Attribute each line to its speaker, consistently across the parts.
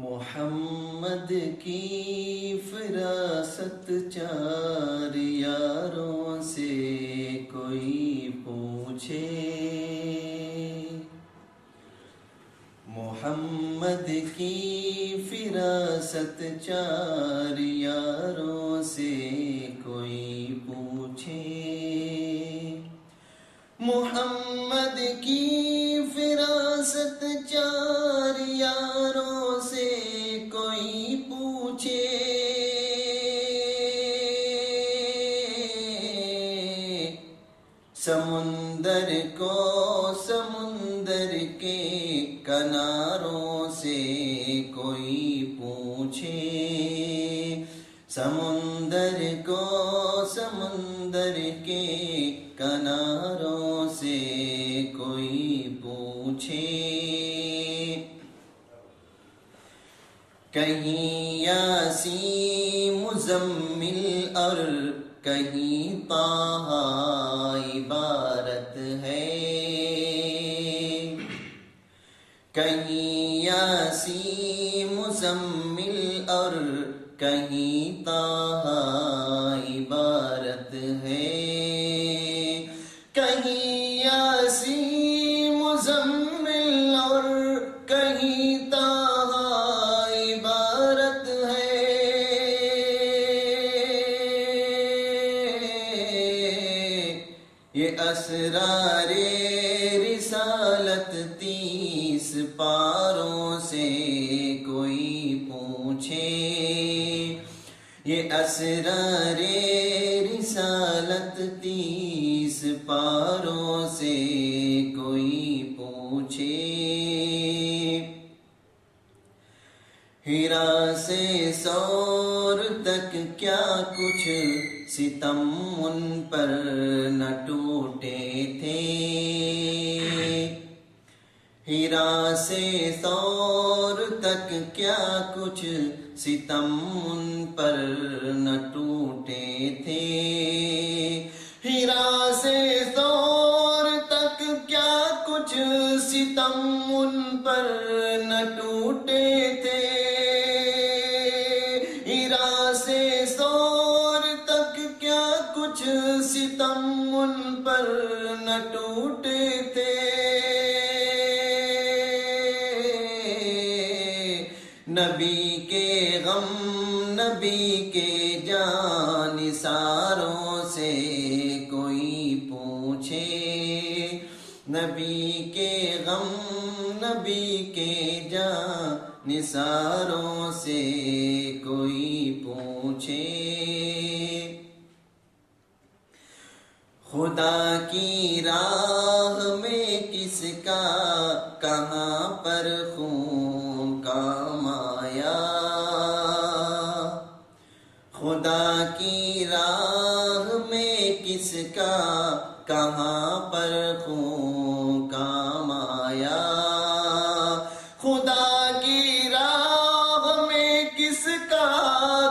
Speaker 1: محمد کی فراست چار یاروں سے کوئی پوچھے، محمد کی فراست چار یاروں سے کوئی پوچھے، محمد کی فراست چار یاروں سے کوئی پوچھے، سمندر کو سمندر کے کناروں سے کوئی پوچھے، سمندر کو سمندر کے کناروں سے کوئی پوچھے، کہیں یاسین مزمل اور کہیں طٰہٰ عبارت ہے، کہیں یاسین مزمل اور کہیں طٰہٰ عبارت ہے، کہیں یاسین مزمل اور کہیں طٰہٰ عبارت ہے، یہ اسرار رسالت 30 پاروں سے کوئی پوچھے، یہ اسرار رسالت 30 پاروں سے کوئی پوچھے، حرا سے ثور تک کیا کچھ ستم ان پر نہ ٹوٹے تھے، حرا سے ثور تک کیا کچھ ستم ان پر نہ ٹوٹے تھے، حرا سے ثور تک کیا کچھ ستم ان پر نہ ٹوٹے تھے، حرا سے ثور تک کیا کچھ ستم ان پر نہ ٹوٹے تھے، نبی کے غم نبی کے جانثاروں سے کوئی پوچھے، نبی کے غم نبی کے جانثاروں سے کوئی پوچھے، خدا کی راہ میں کس کا کہاں پر خون کام آیا، خدا کی راہ میں کس کا کہاں پر خون کام آیا، خدا کی راہ میں کس کا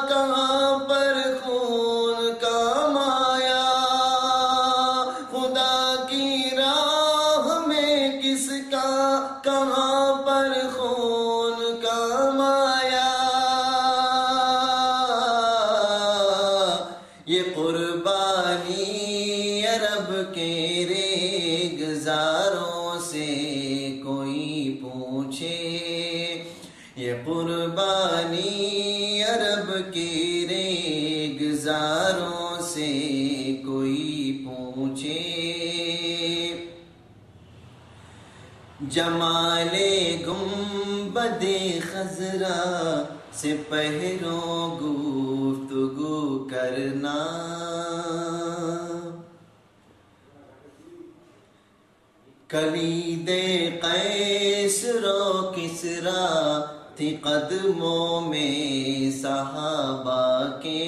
Speaker 1: کہاں پر خون کام آیا، خدا کی راہ میں کس کا کہاں پر خون کام آیا، یہ قربانی عرب کے ریگزاروں سے کوئی پوچھے، یہ قربانی عرب کے ریگزاروں سے کوئی پوچھے، جمال گنبد خضرا سے پہروں گفتگو کرنا، کلید قیصر و کسریٰ تھی قدموں میں صحابہ کے،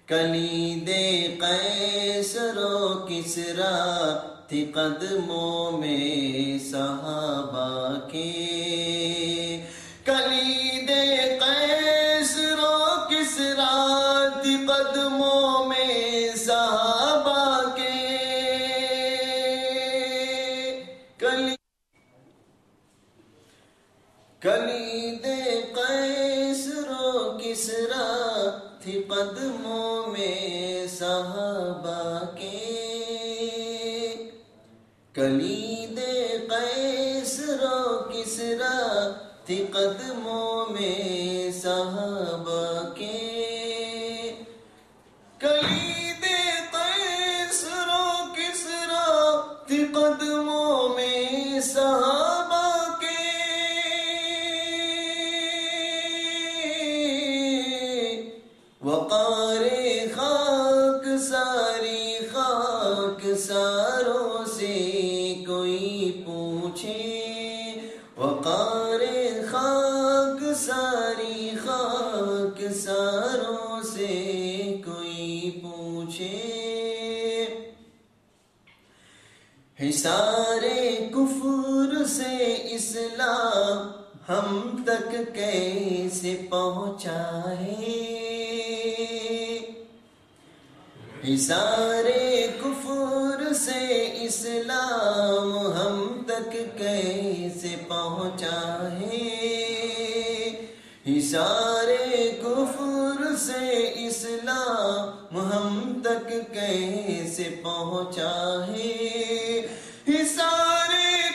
Speaker 1: کلید قیصر و کسریٰ تھی قدموں میں صحابہ کے، کلید قیصر و کسریٰ تھی قدموں میں صحابہ کے، کلی صحابہ کے، کلید قیصر و کسریٰ تھی قدموں میں صحابہ کے، کلید قیصر و کسریٰ تھی قدموں میں صحابہ کے، وقار خاک ساری خاک ساروں سے کوئی پوچھے، وقار خاک ساری خاک ساروں سے کوئی پوچھے، حصار کفر سے اسلام ہم تک کیسے پہنچا ہے، حصار کفر سے اسلام ہم تک کیسے پہنچا ہے، حصار کفر سے اسلام ہم تک کیسے پہنچا ہے، حصار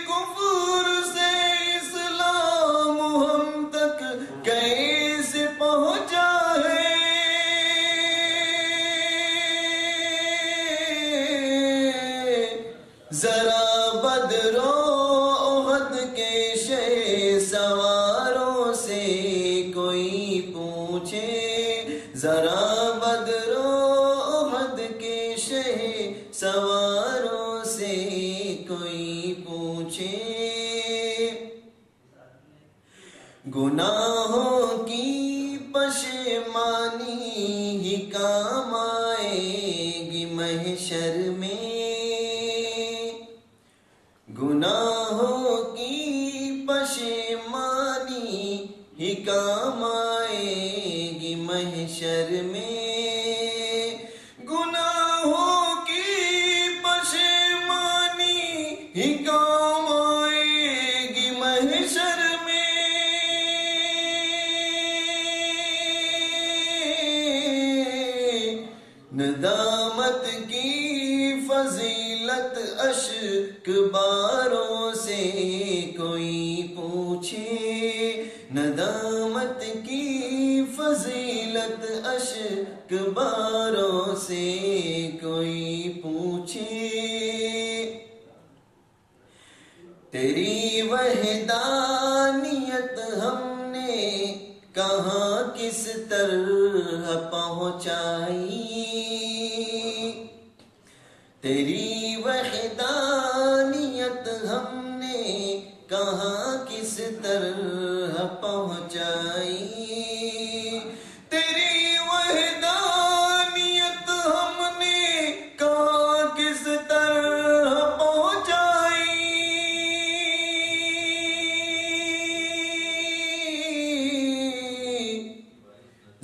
Speaker 1: کفر سے اسلام ہم تک کیسے پہنچا ہے، ذرا بدر و احد کے شہ سواروں سے کوئی پوچھے، ذرا بدر و احد کے شہ سواروں سے کوئی پوچھے، گناہوں کی پشیمانی ہی کام آئے گی محشر میں، گناہوں کی پشیمانی ہی کام آئے گی محشر میں، گناہوں کی پشیمانی ہی کام آئے گی محشر میں، ندامت کی فضیلت اشک باروں سے کوئی پوچھے، ندامت کی فضیلت اشک باروں سے کوئی پوچھے، تیری وحدانیت ہم نے کہاں کس طرح پہنچائی، تیری وحدانیت ہم نے کہاں کس طرح پہنچائی، تیری وحدانیت ہم نے کہاں کس طرح پہنچائی،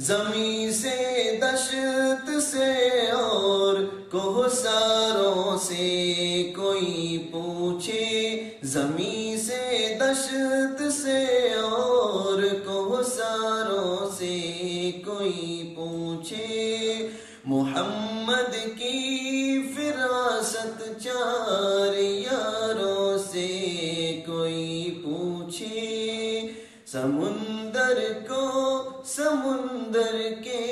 Speaker 1: زمین سے دشت سے اور کوہساروں سے کوئی پوچھے، زمین سے دشت سے اور کوہساروں سے کوئی پوچھے، محمد کی فراست چار یاروں سے کوئی پوچھے، سمندر کو سمندر کے